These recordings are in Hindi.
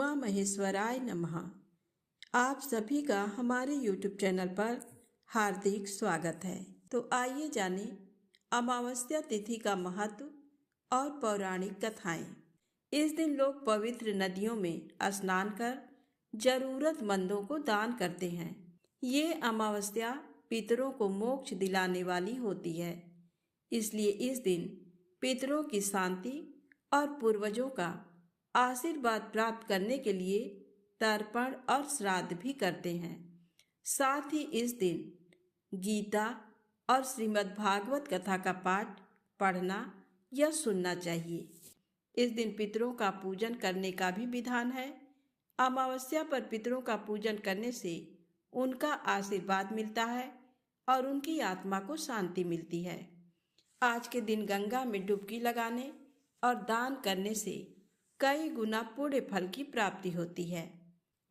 उमा महेश्वराय नमः। आप सभी का हमारे YouTube चैनल पर हार्दिक स्वागत है। तो आइए जाने अमावस्या तिथि का महत्व और पौराणिक कथाएं। इस दिन लोग पवित्र नदियों में स्नान कर जरूरतमंदों को दान करते हैं। ये अमावस्या पितरों को मोक्ष दिलाने वाली होती है, इसलिए इस दिन पितरों की शांति और पूर्वजों का आशीर्वाद प्राप्त करने के लिए तर्पण और श्राद्ध भी करते हैं। साथ ही इस दिन गीता और श्रीमद् भागवत कथा का पाठ पढ़ना या सुनना चाहिए। इस दिन पितरों का पूजन करने का भी विधान है। अमावस्या पर पितरों का पूजन करने से उनका आशीर्वाद मिलता है और उनकी आत्मा को शांति मिलती है। आज के दिन गंगा में डुबकी लगाने और दान करने से कई गुना पुण्य फल की प्राप्ति होती है।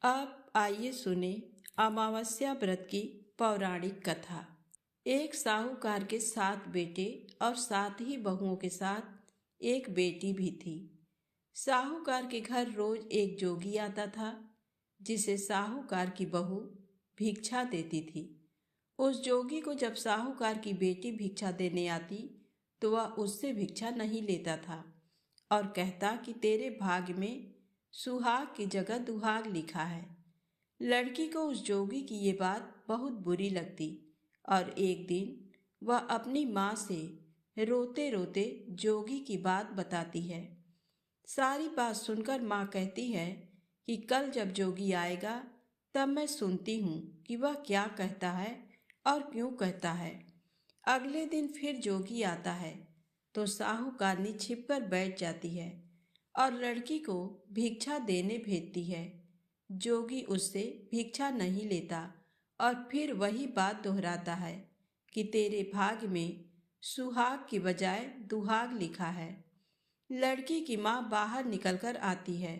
अब आइए सुने अमावस्या व्रत की पौराणिक कथा। एक साहूकार के 7 बेटे और 7 ही बहुओं के साथ एक बेटी भी थी। साहूकार के घर रोज एक जोगी आता था, जिसे साहूकार की बहू भिक्षा देती थी। उस जोगी को जब साहूकार की बेटी भिक्षा देने आती तो वह उससे भिक्षा नहीं लेता था और कहता कि तेरे भाग्य में सुहाग की जगह दुहाग लिखा है। लड़की को उस जोगी की ये बात बहुत बुरी लगती और एक दिन वह अपनी माँ से रोते रोते जोगी की बात बताती है। सारी बात सुनकर माँ कहती है कि कल जब जोगी आएगा तब मैं सुनती हूँ कि वह क्या कहता है और क्यों कहता है। अगले दिन फिर जोगी आता है तो साहूकारनी छिपकर बैठ जाती है और लड़की को भिक्षा देने भेजती है। जोगी उससे भिक्षा नहीं लेता और फिर वही बात दोहराता है कि तेरे भाग्य में सुहाग की बजाय दुहाग लिखा है। लड़की की माँ बाहर निकलकर आती है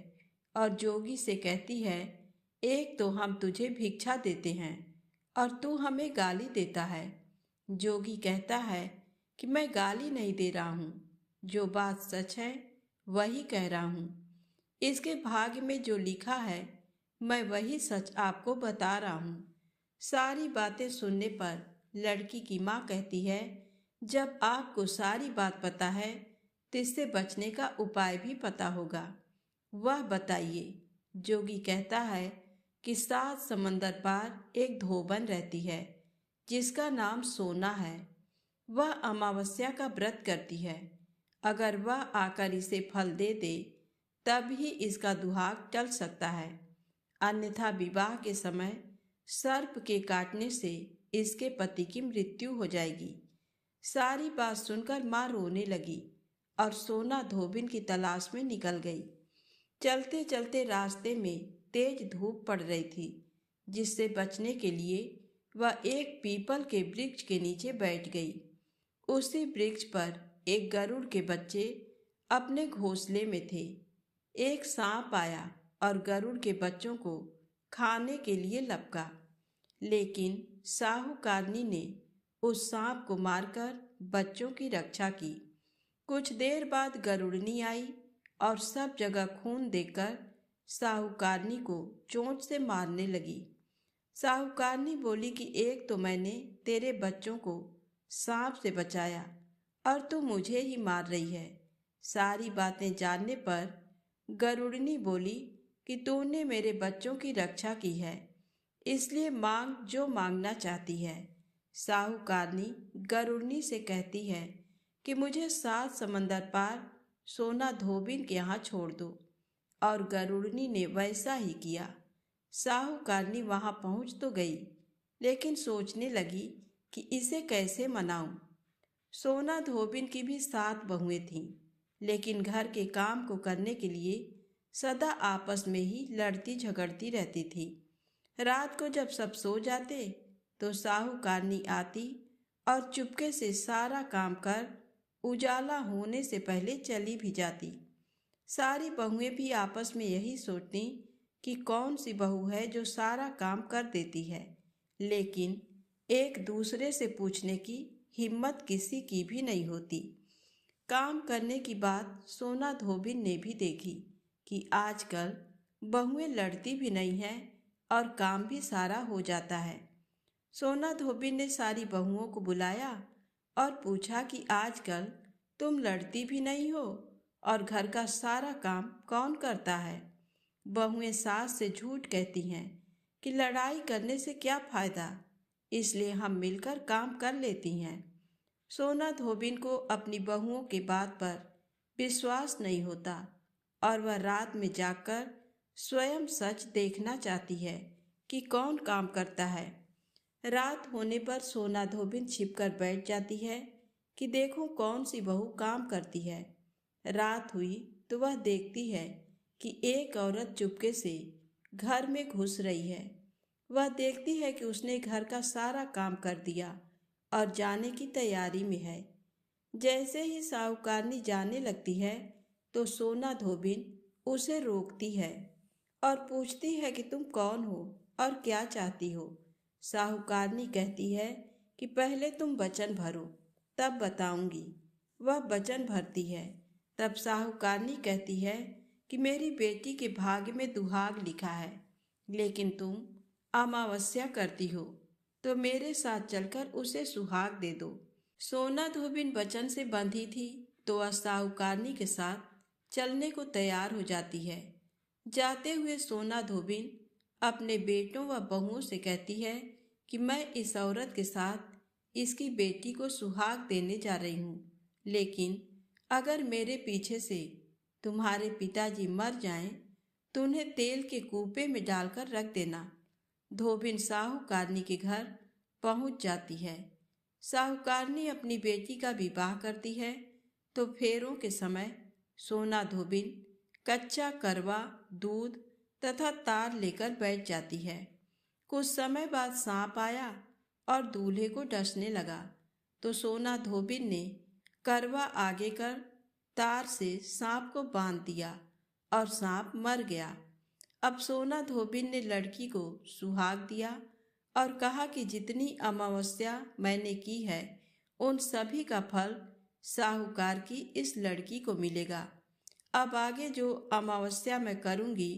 और जोगी से कहती है, एक तो हम तुझे भिक्षा देते हैं और तू हमें गाली देता है। जोगी कहता है कि मैं गाली नहीं दे रहा हूँ, जो बात सच है वही कह रहा हूँ। इसके भाग्य में जो लिखा है मैं वही सच आपको बता रहा हूँ। सारी बातें सुनने पर लड़की की माँ कहती है, जब आपको सारी बात पता है तो इससे बचने का उपाय भी पता होगा, वह बताइए। जोगी कहता है कि 7 समंदर पार एक धोबन रहती है जिसका नाम सोना है। वह अमावस्या का व्रत करती है। अगर वह आकर इसे फल दे दे तब ही इसका दुहाग टल सकता है, अन्यथा विवाह के समय सर्प के काटने से इसके पति की मृत्यु हो जाएगी। सारी बात सुनकर माँ रोने लगी और सोना धोबिन की तलाश में निकल गई। चलते चलते रास्ते में तेज धूप पड़ रही थी, जिससे बचने के लिए वह एक पीपल के वृक्ष के नीचे बैठ गई। उसी वृक्ष पर एक गरुड़ के बच्चे अपने घोंसले में थे। एक सांप आया और गरुड़ के बच्चों को खाने के लिए लपका, लेकिन साहूकारनी ने उस सांप को मारकर बच्चों की रक्षा की। कुछ देर बाद गरुड़नी आई और सब जगह खून देखकर साहूकारनी को चोंच से मारने लगी। साहूकारनी बोली कि एक तो मैंने तेरे बच्चों को सांप से बचाया और तू मुझे ही मार रही है। सारी बातें जानने पर गरुड़नी बोली कि तूने मेरे बच्चों की रक्षा की है, इसलिए मांग जो मांगना चाहती है। साहूकारनी गरुड़नी से कहती है कि मुझे 7 समंदर पार सोना धोबिन के यहाँ छोड़ दो, और गरुड़नी ने वैसा ही किया। साहूकारनी वहां पहुंच तो गई, लेकिन सोचने लगी कि इसे कैसे मनाऊं। सोना धोबिन की भी 7 बहुएं थीं, लेकिन घर के काम को करने के लिए सदा आपस में ही लड़ती झगड़ती रहती थी। रात को जब सब सो जाते तो साहूकारनी आती और चुपके से सारा काम कर उजाला होने से पहले चली भी जाती। सारी बहुएं भी आपस में यही सोचती कि कौन सी बहू है जो सारा काम कर देती है, लेकिन एक दूसरे से पूछने की हिम्मत किसी की भी नहीं होती। काम करने की बात सोना धोबिन ने भी देखी कि आजकल बहुएं लड़ती भी नहीं हैं और काम भी सारा हो जाता है। सोना धोबी ने सारी बहुओं को बुलाया और पूछा कि आजकल तुम लड़ती भी नहीं हो और घर का सारा काम कौन करता है। बहुएं सास से झूठ कहती हैं कि लड़ाई करने से क्या फायदा, इसलिए हम मिलकर काम कर लेती हैं। सोना धोबिन को अपनी बहुओं की बात पर विश्वास नहीं होता और वह रात में जाकर स्वयं सच देखना चाहती है कि कौन काम करता है। रात होने पर सोना धोबिन छिपकर बैठ जाती है कि देखो कौन सी बहू काम करती है। रात हुई तो वह देखती है कि एक औरत चुपके से घर में घुस रही है। वह देखती है कि उसने घर का सारा काम कर दिया और जाने की तैयारी में है। जैसे ही साहूकारनी जाने लगती है तो सोना धोबिन उसे रोकती है और पूछती है कि तुम कौन हो और क्या चाहती हो। साहूकारनी कहती है कि पहले तुम वचन भरो, तब बताऊंगी। वह वचन भरती है। तब साहूकारनी कहती है कि मेरी बेटी के भाग्य में दुहाग लिखा है, लेकिन तुम अमावस्या करती हो तो मेरे साथ चलकर उसे सुहाग दे दो। सोना धोबिन वचन से बंधी थी तो वह साहूकारनी के साथ चलने को तैयार हो जाती है। जाते हुए सोना धोबिन अपने बेटों व बहुओं से कहती है कि मैं इस औरत के साथ इसकी बेटी को सुहाग देने जा रही हूँ, लेकिन अगर मेरे पीछे से तुम्हारे पिताजी मर जाएं तो उन्हें तेल के कूपे में डालकर रख देना। धोबिन साहूकारनी के घर पहुंच जाती है। साहूकारनी अपनी बेटी का विवाह करती है तो फेरों के समय सोना धोबिन कच्चा करवा, दूध तथा तार लेकर बैठ जाती है। कुछ समय बाद सांप आया और दूल्हे को डसने लगा तो सोना धोबिन ने करवा आगे कर तार से सांप को बांध दिया और सांप मर गया। अब सोना धोबिन ने लड़की को सुहाग दिया और कहा कि जितनी अमावस्या मैंने की है उन सभी का फल साहूकार की इस लड़की को मिलेगा। अब आगे जो अमावस्या मैं करूंगी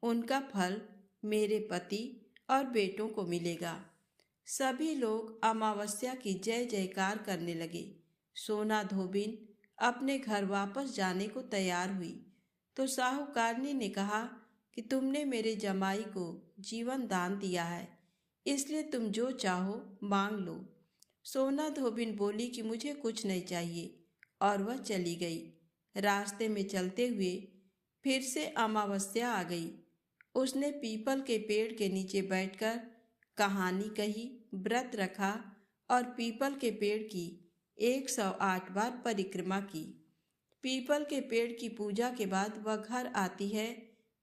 उनका फल मेरे पति और बेटों को मिलेगा। सभी लोग अमावस्या की जय जयकार करने लगे। सोना धोबिन अपने घर वापस जाने को तैयार हुई तो साहूकारनी ने कहा कि तुमने मेरे जमाई को जीवन दान दिया है, इसलिए तुम जो चाहो मांग लो। सोना धोबिन बोली कि मुझे कुछ नहीं चाहिए और वह चली गई। रास्ते में चलते हुए फिर से अमावस्या आ गई। उसने पीपल के पेड़ के नीचे बैठकर कहानी कही, व्रत रखा और पीपल के पेड़ की 108 बार परिक्रमा की। पीपल के पेड़ की पूजा के बाद वह घर आती है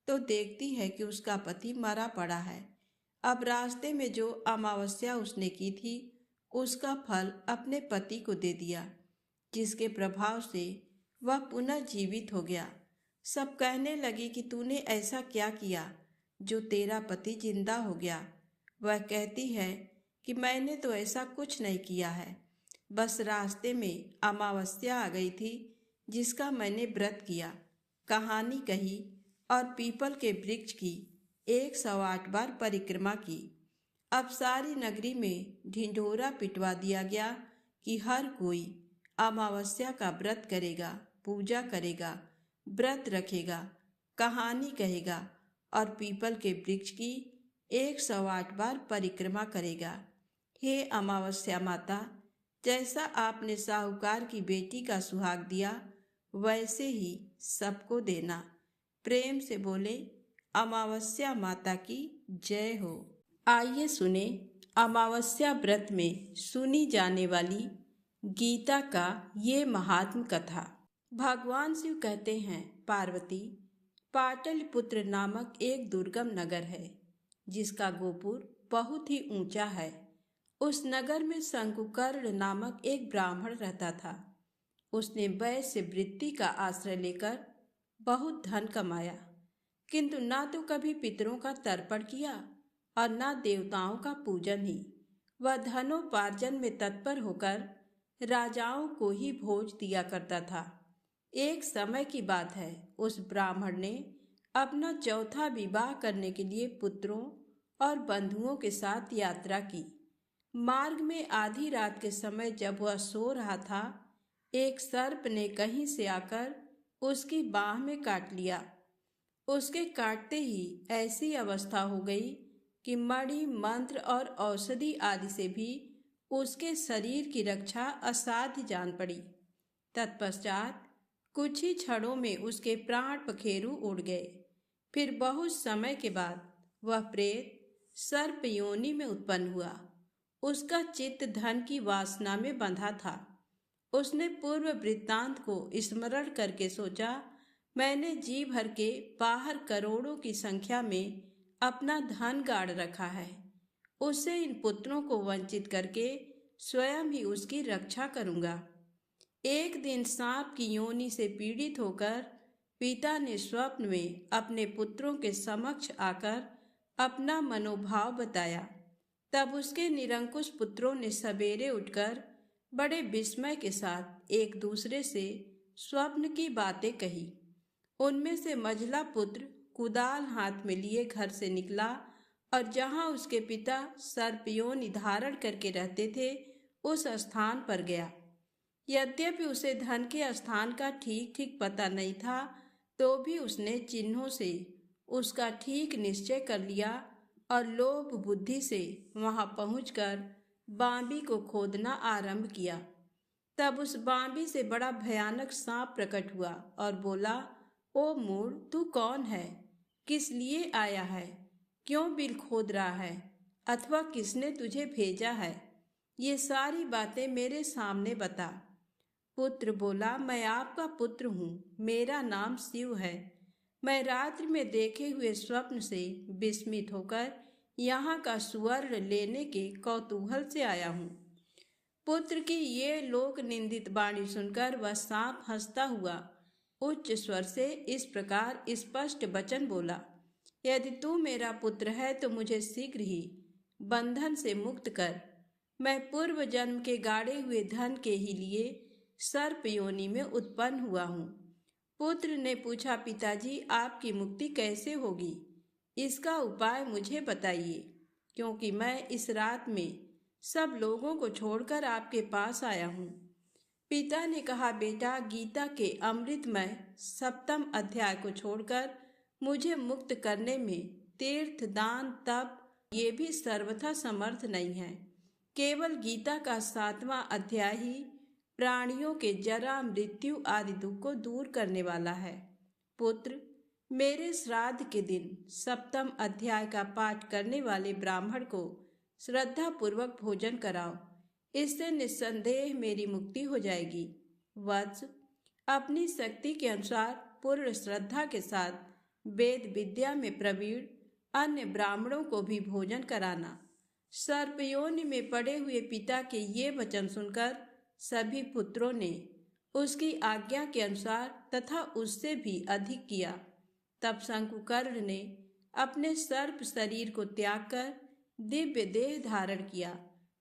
तो देखती है कि उसका पति मरा पड़ा है। अब रास्ते में जो अमावस्या उसने की थी उसका फल अपने पति को दे दिया, जिसके प्रभाव से वह पुनः जीवित हो गया। सब कहने लगे कि तूने ऐसा क्या किया जो तेरा पति जिंदा हो गया। वह कहती है कि मैंने तो ऐसा कुछ नहीं किया है, बस रास्ते में अमावस्या आ गई थी जिसका मैंने व्रत किया, कहानी कही और पीपल के वृक्ष की 108 बार परिक्रमा की। अब सारी नगरी में ढिंढोरा पिटवा दिया गया कि हर कोई अमावस्या का व्रत करेगा, पूजा करेगा, व्रत रखेगा, कहानी कहेगा और पीपल के वृक्ष की 108 बार परिक्रमा करेगा। हे अमावस्या माता, जैसा आपने साहूकार की बेटी का सुहाग दिया वैसे ही सबको देना। प्रेम से बोले अमावस्या माता की जय हो। आइए सुने अमावस्या व्रत में सुनी जाने वाली गीता का ये महात्म कथा। भगवान शिव कहते हैं, पार्वती, पाटलिपुत्र नामक एक दुर्गम नगर है जिसका गोपुर बहुत ही ऊंचा है। उस नगर में शंकुकर्ण नामक एक ब्राह्मण रहता था। उसने वैश्य वृत्ति का आश्रय लेकर बहुत धन कमाया, किंतु ना तो कभी पितरों का तर्पण किया और ना देवताओं का पूजन ही। वह धनोपार्जन में तत्पर होकर राजाओं को ही भोज दिया करता था। एक समय की बात है, उस ब्राह्मण ने अपना चौथा विवाह करने के लिए पुत्रों और बंधुओं के साथ यात्रा की। मार्ग में आधी रात के समय जब वह सो रहा था, एक सर्प ने कहीं से आकर उसकी बाह में काट लिया। उसके काटते ही ऐसी अवस्था हो गई कि मणि, मंत्र और औषधि आदि से भी उसके शरीर की रक्षा असाध्य जान पड़ी। तत्पश्चात कुछ ही क्षणों में उसके प्राण पखेरु उड़ गए। फिर बहुत समय के बाद वह प्रेत सर्प योनि में उत्पन्न हुआ। उसका चित्त धन की वासना में बंधा था। उसने पूर्व वृत्तांत को स्मरण करके सोचा, मैंने जी भर के बाहर करोड़ों की संख्या में अपना धन गाड़ रखा है। उससे इन पुत्रों को वंचित करके स्वयं ही उसकी रक्षा करूंगा। एक दिन सांप की योनि से पीड़ित होकर पिता ने स्वप्न में अपने पुत्रों के समक्ष आकर अपना मनोभाव बताया। तब उसके निरंकुश पुत्रों ने सवेरे उठकर बड़े विस्मय के साथ एक दूसरे से स्वप्न की बातें कही। उनमें से मझला पुत्र कुदाल हाथ में लिए घर से निकला और जहां उसके पिता सर्पयोनि धारण करके रहते थे, उस स्थान पर गया। यद्यपि उसे धन के स्थान का ठीक ठीक पता नहीं था, तो भी उसने चिन्हों से उसका ठीक निश्चय कर लिया और लोभ बुद्धि से वहां पहुंचकर बांबी को खोदना आरंभ किया। तब उस बांबी से बड़ा भयानक सांप प्रकट हुआ और बोला, ओ मूढ़, तू कौन है? किस लिए आया है? क्यों बिल खोद रहा है? अथवा किसने तुझे भेजा है? ये सारी बातें मेरे सामने बता। पुत्र बोला, मैं आपका पुत्र हूँ, मेरा नाम शिव है। मैं रात्रि में देखे हुए स्वप्न से विस्मित होकर यहाँ का सुवर्ण लेने के कौतूहल से आया हूँ। पुत्र की ये लोक निंदित वाणी सुनकर वह सांप हंसता हुआ उच्च स्वर से इस प्रकार स्पष्ट वचन बोला, यदि तू मेरा पुत्र है तो मुझे शीघ्र ही बंधन से मुक्त कर। मैं पूर्व जन्म के गाड़े हुए धन के ही लिए सर्प योनि में उत्पन्न हुआ हूँ। पुत्र ने पूछा, पिताजी, आपकी मुक्ति कैसे होगी? इसका उपाय मुझे बताइए, क्योंकि मैं इस रात में सब लोगों को छोड़कर आपके पास आया हूँ। पिता ने कहा, बेटा, गीता के अमृतमय 7वें अध्याय को छोड़कर मुझे मुक्त करने में तीर्थ, दान, तप ये भी सर्वथा समर्थ नहीं है। केवल गीता का 7वां अध्याय ही प्राणियों के जरा, मृत्यु आदि दुख को दूर करने वाला है। पुत्र, मेरे श्राद्ध के दिन 7वें अध्याय का पाठ करने वाले ब्राह्मण को श्रद्धा पूर्वक भोजन कराओ। इससे निस्संदेह मेरी मुक्ति हो जाएगी। वत्स, अपनी शक्ति के अनुसार पूर्ण श्रद्धा के साथ वेद विद्या में प्रवीण अन्य ब्राह्मणों को भी भोजन कराना। सर्पयोनि में पड़े हुए पिता के ये वचन सुनकर सभी पुत्रों ने उसकी आज्ञा के अनुसार तथा उससे भी अधिक किया। तब शंकुकर्ण ने अपने सर्प शरीर को त्याग कर दिव्य देह धारण किया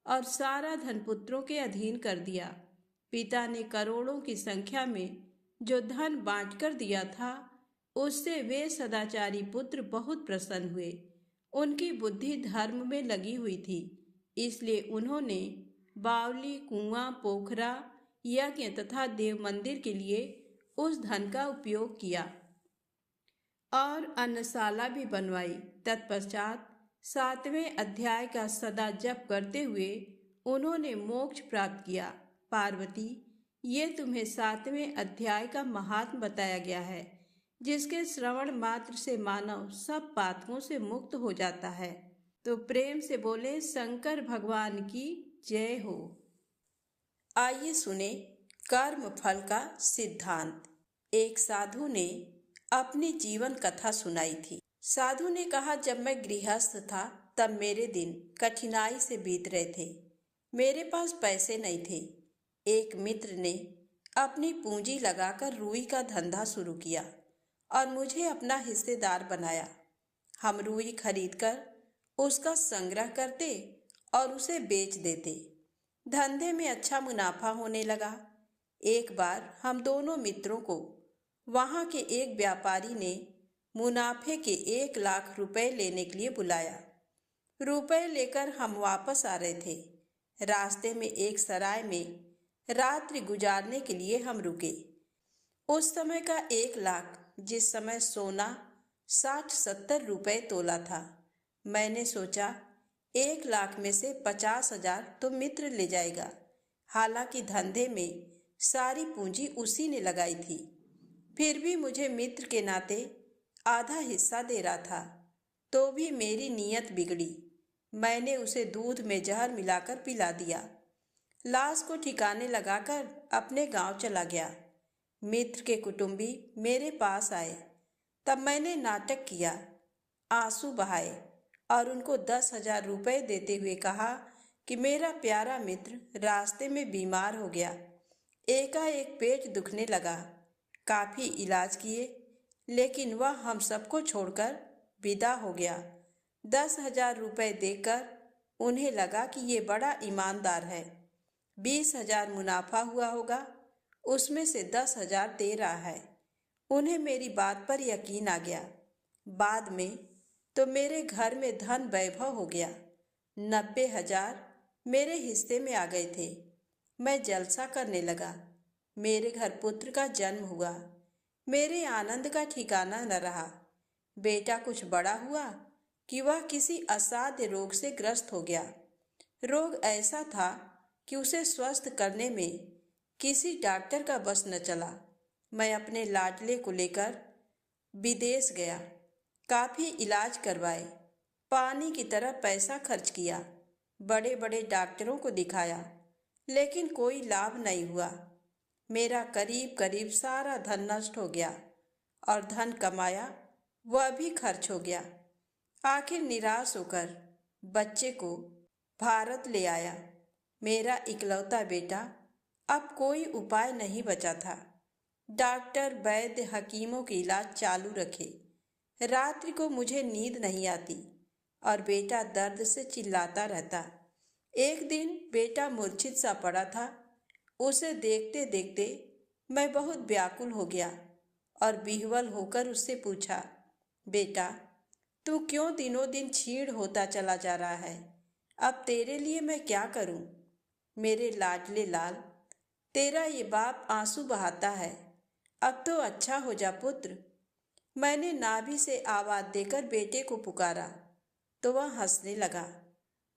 और सारा धन पुत्रों के अधीन कर दिया। पिता ने करोड़ों की संख्या में जो धन बांटकर दिया था, उससे वे सदाचारी पुत्र बहुत प्रसन्न हुए। उनकी बुद्धि धर्म में लगी हुई थी, इसलिए उन्होंने बावली, कुआं, पोखरा, यज्ञ तथा देव मंदिर के लिए उस धन का उपयोग किया और अन्नशाला भी बनवाई। तत्पश्चात 7वें अध्याय का सदा जप करते हुए उन्होंने मोक्ष प्राप्त किया। पार्वती, ये तुम्हें 7वें अध्याय का महात्म बताया गया है, जिसके श्रवण मात्र से मानव सब पातकों से मुक्त हो जाता है। तो प्रेम से बोले शंकर भगवान की जय हो। आइए सुने कर्म फल का सिद्धांत। एक साधु ने अपनी जीवन कथा सुनाई थी। साधु ने कहा, जब मैं गृहस्थ था तब मेरे दिन कठिनाई से बीत रहे थे। मेरे पास पैसे नहीं थे। एक मित्र ने अपनी पूंजी लगाकर रुई का धंधा शुरू किया और मुझे अपना हिस्सेदार बनाया। हम रुई खरीदकर उसका संग्रह करते और उसे बेच देते। धंधे में अच्छा मुनाफा होने लगा। एक बार हम दोनों मित्रों को वहां के एक व्यापारी ने मुनाफे के 1 लाख रुपए लेने के लिए बुलाया। रुपए लेकर हम वापस आ रहे थे। रास्ते में एक सराय में रात्रि गुजारने के लिए हम रुके। उस समय का 1 लाख, जिस समय सोना 60-70 रुपए तोला था। मैंने सोचा 1 लाख में से 50,000 तो मित्र ले जाएगा। हालांकि धंधे में सारी पूंजी उसी ने लगाई थी, फिर भी मुझे मित्र के नाते आधा हिस्सा दे रहा था। तो भी मेरी नीयत बिगड़ी। मैंने उसे दूध में जहर मिलाकर पिला दिया। लाश को ठिकाने लगाकर अपने गांव चला गया। मित्र के कुटुंबी मेरे पास आए। तब मैंने नाटक किया, आंसू बहाए और उनको 10,000 रुपए देते हुए कहा कि मेरा प्यारा मित्र रास्ते में बीमार हो गया। एकाएक पेट दुखने लगा। काफ़ी इलाज किए, लेकिन वह हम सबको छोड़कर विदा हो गया। 10,000 रुपए देकर उन्हें लगा कि ये बड़ा ईमानदार है। 20,000 मुनाफा हुआ होगा, उसमें से 10,000 दे रहा है। उन्हें मेरी बात पर यकीन आ गया। बाद में तो मेरे घर में धन वैभव हो गया। 90,000 मेरे हिस्से में आ गए थे। मैं जलसा करने लगा। मेरे घर पुत्र का जन्म हुआ। मेरे आनंद का ठिकाना न रहा। बेटा कुछ बड़ा हुआ कि वह किसी असाध्य रोग से ग्रस्त हो गया। रोग ऐसा था कि उसे स्वस्थ करने में किसी डॉक्टर का बस न चला। मैं अपने लाडले को लेकर विदेश गया। काफ़ी इलाज करवाए, पानी की तरह पैसा खर्च किया, बड़े बड़े डॉक्टरों को दिखाया, लेकिन कोई लाभ नहीं हुआ। मेरा करीब करीब सारा धन नष्ट हो गया और धन कमाया वह भी खर्च हो गया। आखिर निराश होकर बच्चे को भारत ले आया। मेरा इकलौता बेटा। अब कोई उपाय नहीं बचा था। डॉक्टर, वैद्य, हकीमों के इलाज चालू रखे। रात्रि को मुझे नींद नहीं आती और बेटा दर्द से चिल्लाता रहता। एक दिन बेटा मूर्छित सा पड़ा था। उसे देखते देखते मैं बहुत व्याकुल हो गया और विह्वल होकर उससे पूछा, बेटा तू क्यों दिनों दिन क्षीण होता चला जा रहा है? अब तेरे लिए मैं क्या करूं? मेरे लाडले लाल, तेरा ये बाप आंसू बहाता है। अब तो अच्छा हो जा पुत्र। मैंने नाभि से आवाज देकर बेटे को पुकारा तो वह हंसने लगा।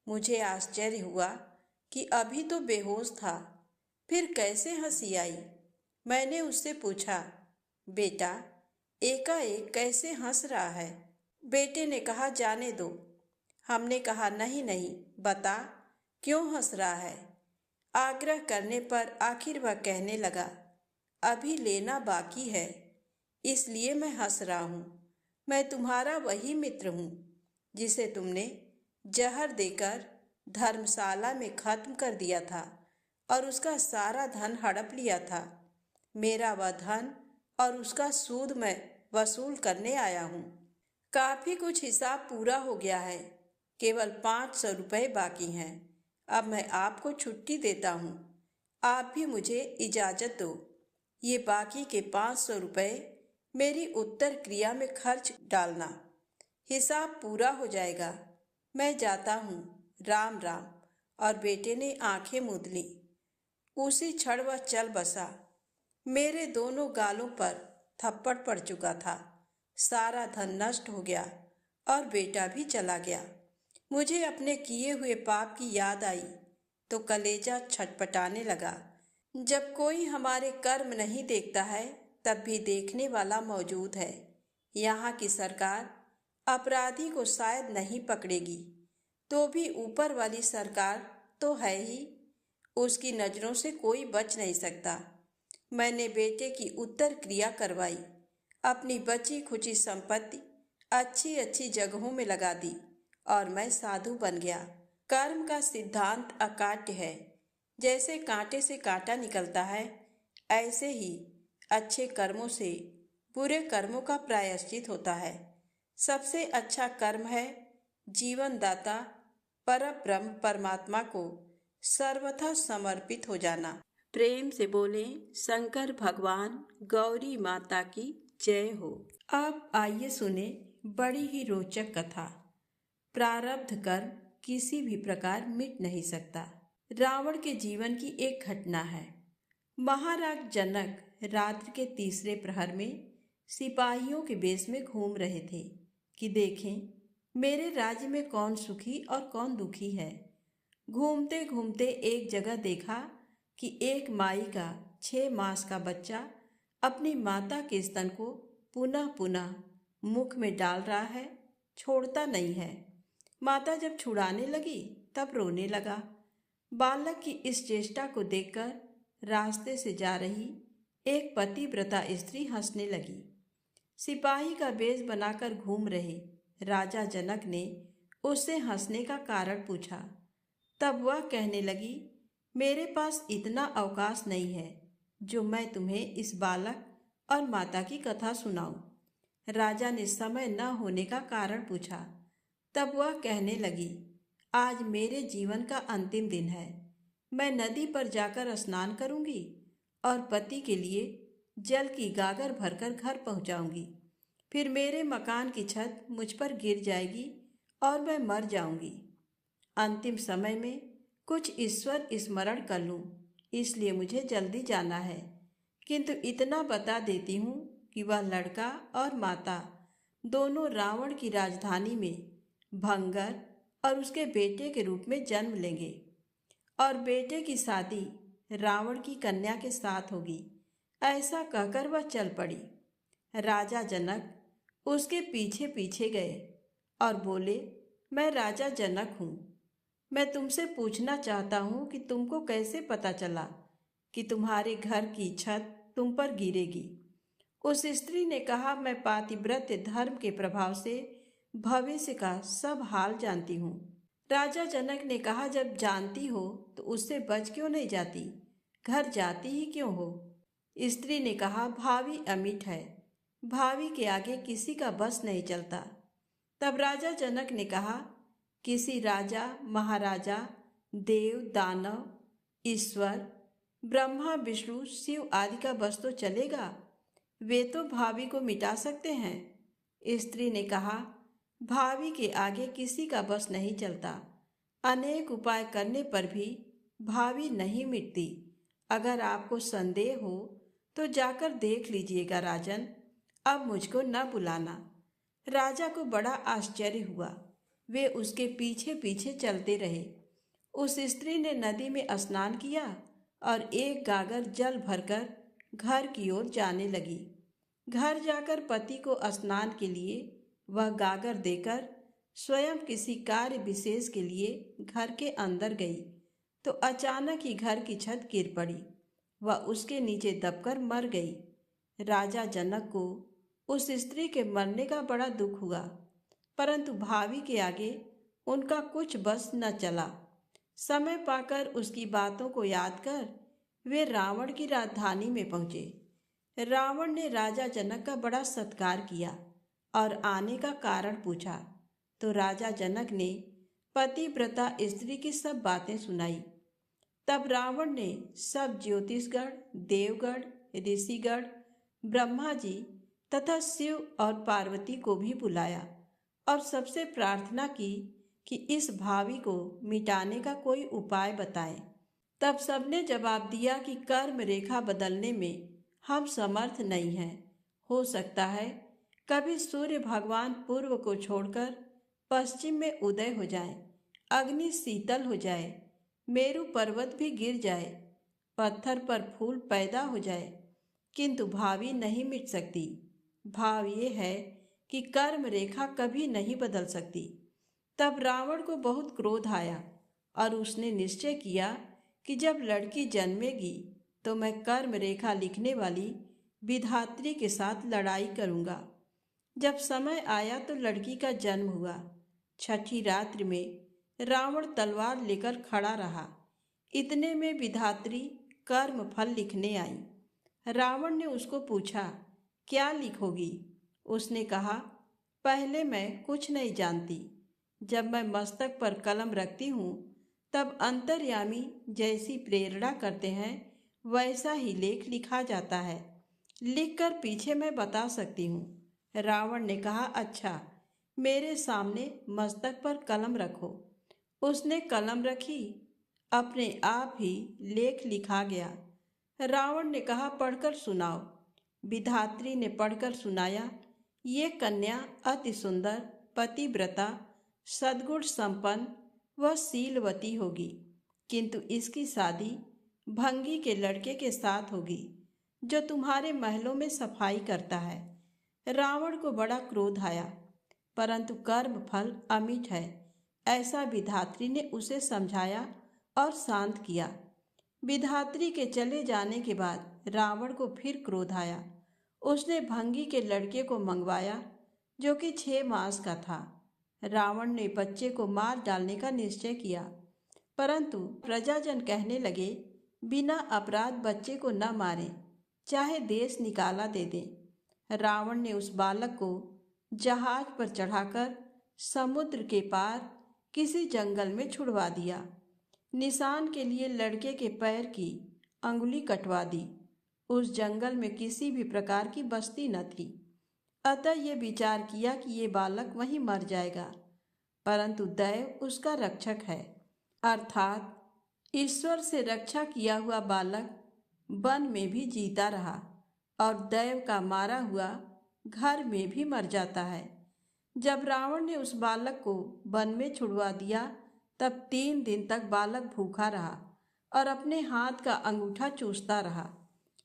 मुझे आश्चर्य हुआ कि अभी तो बेहोश था, फिर कैसे हंसी आई। मैंने उससे पूछा, बेटा एकाएक कैसे हंस रहा है? बेटे ने कहा, जाने दो। हमने कहा, नहीं नहीं, बता क्यों हंस रहा है? आग्रह करने पर आखिर वह कहने लगा, अभी लेना बाकी है, इसलिए मैं हंस रहा हूँ। मैं तुम्हारा वही मित्र हूँ जिसे तुमने जहर देकर धर्मशाला में खत्म कर दिया था और उसका सारा धन हड़प लिया था। मेरा वह धन और उसका सूद मैं वसूल करने आया हूँ। काफ़ी कुछ हिसाब पूरा हो गया है, केवल 500 रुपये बाकी हैं। अब मैं आपको छुट्टी देता हूँ। आप भी मुझे इजाज़त दो। ये बाकी के 500 रुपये मेरी उत्तर क्रिया में खर्च डालना। हिसाब पूरा हो जाएगा। मैं जाता हूँ, राम राम। और बेटे ने आंखें मूंद ली। उसी क्षण वह चल बसा। मेरे दोनों गालों पर थप्पड़ पड़ चुका था। सारा धन नष्ट हो गया और बेटा भी चला गया। मुझे अपने किए हुए पाप की याद आई तो कलेजा छटपटाने लगा। जब कोई हमारे कर्म नहीं देखता है तब भी देखने वाला मौजूद है। यहाँ की सरकार अपराधी को शायद नहीं पकड़ेगी, तो भी ऊपर वाली सरकार तो है ही, उसकी नज़रों से कोई बच नहीं सकता। मैंने बेटे की उत्तर क्रिया करवाई, अपनी बची खुची संपत्ति अच्छी अच्छी जगहों में लगा दी और मैं साधु बन गया। कर्म का सिद्धांत अकाट्य है। जैसे कांटे से कांटा निकलता है, ऐसे ही अच्छे कर्मों से बुरे कर्मों का प्रायश्चित होता है। सबसे अच्छा कर्म है जीवनदाता परब्रह्म परमात्मा को सर्वथा समर्पित हो जाना। प्रेम से बोले शंकर भगवान, गौरी माता की जय हो। अब आइए सुने बड़ी ही रोचक कथा। प्रारब्ध कर्म किसी भी प्रकार मिट नहीं सकता। रावण के जीवन की एक घटना है। महाराज जनक रात्रि के तीसरे प्रहर में सिपाहियों के बेस में घूम रहे थे कि देखें मेरे राज्य में कौन सुखी और कौन दुखी है। घूमते घूमते एक जगह देखा कि एक माई का 6 मास का बच्चा अपनी माता के स्तन को पुनः पुनः मुख में डाल रहा है, छोड़ता नहीं है। माता जब छुड़ाने लगी तब रोने लगा। बालक की इस चेष्टा को देखकर रास्ते से जा रही एक पतिव्रता स्त्री हंसने लगी। सिपाही का वेश बनाकर घूम रहे राजा जनक ने उससे हंसने का कारण पूछा। तब वह कहने लगी, मेरे पास इतना अवकाश नहीं है जो मैं तुम्हें इस बालक और माता की कथा सुनाऊं। राजा ने समय न होने का कारण पूछा। तब वह कहने लगी, आज मेरे जीवन का अंतिम दिन है। मैं नदी पर जाकर स्नान करूंगी और पति के लिए जल की गागर भरकर घर पहुंचाऊंगी। फिर मेरे मकान की छत मुझ पर गिर जाएगी और मैं मर जाऊंगी। अंतिम समय में कुछ ईश्वर स्मरण कर लूं, इसलिए मुझे जल्दी जाना है। किंतु इतना बता देती हूँ कि वह लड़का और माता दोनों रावण की राजधानी में भंगर और उसके बेटे के रूप में जन्म लेंगे और बेटे की शादी रावण की कन्या के साथ होगी। ऐसा कहकर वह चल पड़ी। राजा जनक उसके पीछे पीछे गए और बोले, मैं राजा जनक हूँ। मैं तुमसे पूछना चाहता हूँ कि तुमको कैसे पता चला कि तुम्हारे घर की छत तुम पर गिरेगी। उस स्त्री ने कहा, मैं पातिव्रत्य धर्म के प्रभाव से भविष्य का सब हाल जानती हूँ। राजा जनक ने कहा, जब जानती हो तो उससे बच क्यों नहीं जाती, घर जाती ही क्यों हो। स्त्री ने कहा, भावी अमिट है, भावी के आगे किसी का बस नहीं चलता। तब राजा जनक ने कहा, किसी राजा महाराजा देव दानव ईश्वर ब्रह्मा विष्णु शिव आदि का बस तो चलेगा, वे तो भावी को मिटा सकते हैं। स्त्री ने कहा, भावी के आगे किसी का बस नहीं चलता। अनेक उपाय करने पर भी भावी नहीं मिटती। अगर आपको संदेह हो तो जाकर देख लीजिएगा राजन, अब मुझको न बुलाना। राजा को बड़ा आश्चर्य हुआ। वे उसके पीछे पीछे चलते रहे। उस स्त्री ने नदी में स्नान किया और एक गागर जल भरकर घर की ओर जाने लगी। घर जाकर पति को स्नान के लिए वह गागर देकर स्वयं किसी कार्य विशेष के लिए घर के अंदर गई तो अचानक ही घर की छत गिर पड़ी। वह उसके नीचे दबकर मर गई। राजा जनक को उस स्त्री के मरने का बड़ा दुख हुआ, परंतु भावी के आगे उनका कुछ बस न चला। समय पाकर उसकी बातों को याद कर वे रावण की राजधानी में पहुँचे। रावण ने राजा जनक का बड़ा सत्कार किया और आने का कारण पूछा तो राजा जनक ने पतिव्रता स्त्री की सब बातें सुनाई। तब रावण ने सब ज्योतिषगण, देवगण, ऋषिगण, ब्रह्मा जी तथा शिव और पार्वती को भी बुलाया और सबसे प्रार्थना की कि इस भावी को मिटाने का कोई उपाय बताएं। तब सबने जवाब दिया कि कर्म रेखा बदलने में हम समर्थ नहीं हैं। हो सकता है कभी सूर्य भगवान पूर्व को छोड़कर पश्चिम में उदय हो जाए, अग्नि शीतल हो जाए, मेरु पर्वत भी गिर जाए, पत्थर पर फूल पैदा हो जाए, किंतु भावी नहीं मिट सकती। भाव ये है कि कर्म रेखा कभी नहीं बदल सकती। तब रावण को बहुत क्रोध आया और उसने निश्चय किया कि जब लड़की जन्मेगी तो मैं कर्म रेखा लिखने वाली विधात्री के साथ लड़ाई करूंगा। जब समय आया तो लड़की का जन्म हुआ। छठी रात्रि में रावण तलवार लेकर खड़ा रहा। इतने में विधात्री कर्म फल लिखने आई। रावण ने उसको पूछा, क्या लिखोगी? उसने कहा, पहले मैं कुछ नहीं जानती। जब मैं मस्तक पर कलम रखती हूँ तब अंतर्यामी जैसी प्रेरणा करते हैं वैसा ही लेख लिखा जाता है। लिखकर पीछे मैं बता सकती हूँ। रावण ने कहा, अच्छा, मेरे सामने मस्तक पर कलम रखो। उसने कलम रखी, अपने आप ही लेख लिखा गया। रावण ने कहा, पढ़कर सुनाओ। विधात्री ने पढ़कर सुनाया, ये कन्या अति सुंदर, पतिव्रता, सद्गुण संपन्न व शीलवती होगी, किंतु इसकी शादी भंगी के लड़के के साथ होगी जो तुम्हारे महलों में सफाई करता है। रावण को बड़ा क्रोध आया, परंतु कर्म फल अमिट है, ऐसा विधात्री ने उसे समझाया और शांत किया। विधात्री के चले जाने के बाद रावण को फिर क्रोध आया। उसने भंगी के लड़के को मंगवाया जो कि 6 मास का था। रावण ने बच्चे को मार डालने का निश्चय किया, परंतु प्रजाजन कहने लगे, बिना अपराध बच्चे को न मारें, चाहे देश निकाला दे दें। रावण ने उस बालक को जहाज पर चढ़ाकर समुद्र के पार किसी जंगल में छुड़वा दिया। निशान के लिए लड़के के पैर की अंगुली कटवा दी। उस जंगल में किसी भी प्रकार की बस्ती न थी, अतः ये विचार किया कि ये बालक वहीं मर जाएगा, परंतु दैव उसका रक्षक है, अर्थात ईश्वर से रक्षा किया हुआ बालक वन में भी जीता रहा और दैव का मारा हुआ घर में भी मर जाता है। जब रावण ने उस बालक को वन में छुड़वा दिया, तब 3 दिन तक बालक भूखा रहा और अपने हाथ का अंगूठा चूसता रहा।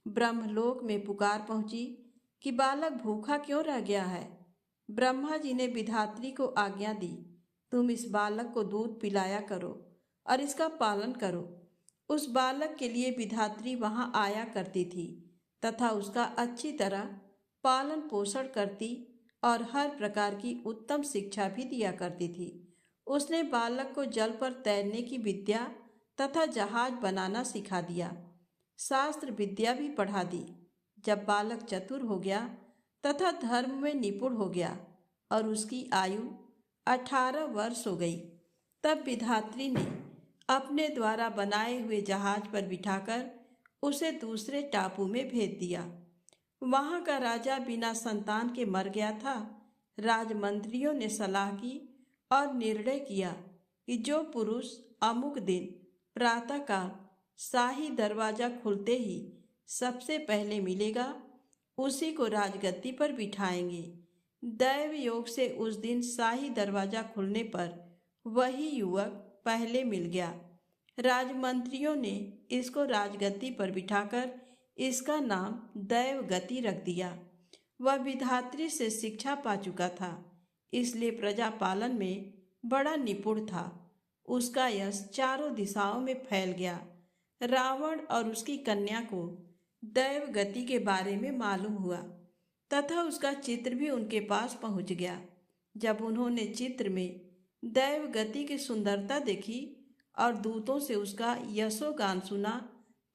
ब्रह्मलोक में पुकार पहुंची कि बालक भूखा क्यों रह गया है। ब्रह्मा जी ने विधात्री को आज्ञा दी, तुम इस बालक को दूध पिलाया करो और इसका पालन करो। उस बालक के लिए विधात्री वहां आया करती थी तथा उसका अच्छी तरह पालन पोषण करती और हर प्रकार की उत्तम शिक्षा भी दिया करती थी। उसने बालक को जल पर तैरने की विद्या तथा जहाज बनाना सिखा दिया, शास्त्र विद्या भी पढ़ा दी। जब बालक चतुर हो गया तथा धर्म में निपुण हो गया और उसकी आयु 18 वर्ष हो गई, तब विधात्री ने अपने द्वारा बनाए हुए जहाज पर बिठाकर उसे दूसरे टापू में भेज दिया। वहां का राजा बिना संतान के मर गया था। राजमंत्रियों ने सलाह की और निर्णय किया कि जो पुरुष अमुक दिन प्रातःकाल शाही दरवाजा खुलते ही सबसे पहले मिलेगा, उसी को राजगद्दी पर बिठाएंगे। दैव योग से उस दिन शाही दरवाजा खुलने पर वही युवक पहले मिल गया। राजमंत्रियों ने इसको राजगद्दी पर बिठाकर इसका नाम दैवगति रख दिया। वह विधात्री से शिक्षा पा चुका था, इसलिए प्रजा पालन में बड़ा निपुण था। उसका यश चारों दिशाओं में फैल गया। रावण और उसकी कन्या को दैवगति के बारे में मालूम हुआ तथा उसका चित्र भी उनके पास पहुंच गया। जब उन्होंने चित्र में दैवगति की सुंदरता देखी और दूतों से उसका यशोगान सुना,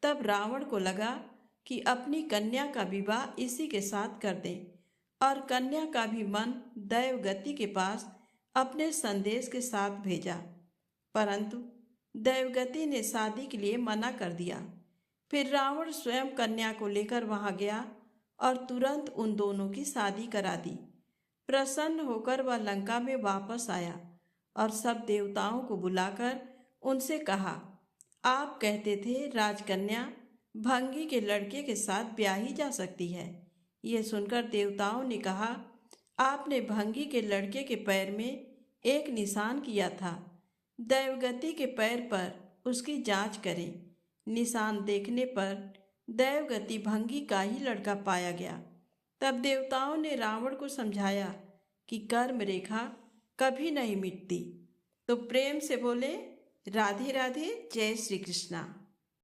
तब रावण को लगा कि अपनी कन्या का विवाह इसी के साथ कर दें और कन्या का भी मन दैवगति के पास अपने संदेश के साथ भेजा, परंतु दैवगति ने शादी के लिए मना कर दिया। फिर रावण स्वयं कन्या को लेकर वहां गया और तुरंत उन दोनों की शादी करा दी। प्रसन्न होकर वह लंका में वापस आया और सब देवताओं को बुलाकर उनसे कहा, आप कहते थे राजकन्या भंगी के लड़के के साथ ब्याही जा सकती है। यह सुनकर देवताओं ने कहा, आपने भंगी के लड़के के पैर में एक निशान किया था, दैवगति के पैर पर उसकी जांच करें। निशान देखने पर दैवगति भंगी का ही लड़का पाया गया। तब देवताओं ने रावण को समझाया कि कर्म रेखा कभी नहीं मिटती। तो प्रेम से बोले, राधे राधे, जय श्री कृष्णा।